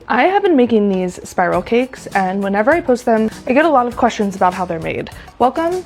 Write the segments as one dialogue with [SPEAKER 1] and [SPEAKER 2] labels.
[SPEAKER 1] I have been making these spiral cakes, and whenever I post them, I get a lot of questions about how they're made. Welcome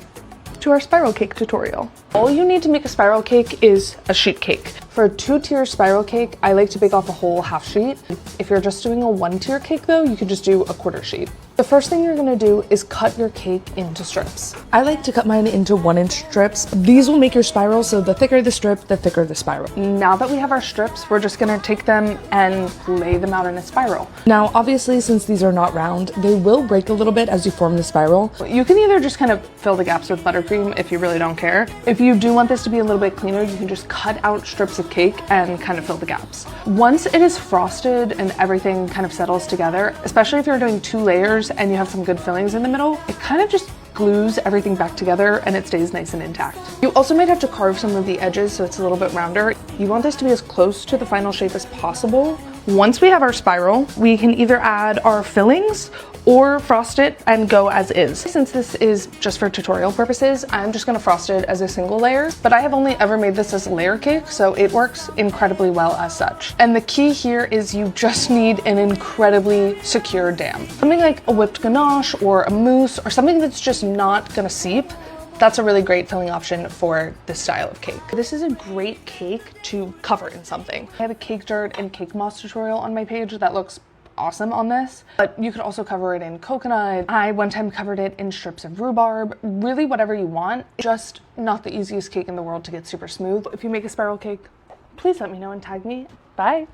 [SPEAKER 1] to our spiral cake tutorial. All you need to make a spiral cake is a sheet cake. For a 2-tier spiral cake, I like to bake off a whole half sheet. If you're just doing a 1-tier cake though, you can just do a 1/4 sheet. The first thing you're gonna do is cut your cake into strips. I like to cut mine into 1-inch strips. These will make your spiral, so the thicker the strip, the thicker the spiral. Now that we have our strips, we're just gonna take them and lay them out in a spiral. Now, obviously, since these are not round, they will break a little bit as you form the spiral. You can either just kind of fill the gaps with buttercream if you really don't care. If you do want this to be a little bit cleaner, you can just cut out strips of cake and kind of fill the gaps. Once it is frosted and everything kind of settles together, especially if you're doing 2 layers and you have some good fillings in the middle, it kind of just glues everything back together and it stays nice and intact. You also might have to carve some of the edges so it's a little bit rounder. You want this to be as close to the final shape as possible. Once we have our spiral, we can either add our fillings or frost it and go as is. Since this is just for tutorial purposes, I'm just gonna frost it as a single layer, but I have only ever made this as a layer cake, so it works incredibly well as such. And the key here is you just need an incredibly secure dam. Something like a whipped ganache or a mousse or something that's just not gonna seep. That's a really great filling option for this style of cake. This is a great cake to cover in something. I have a cake dirt and cake moss tutorial on my page that looks awesome on this, but you could also cover it in coconut. I one time covered it in strips of rhubarb, really whatever you want. Just not the easiest cake in the world to get super smooth. If you make a spiral cake, please let me know and tag me. Bye.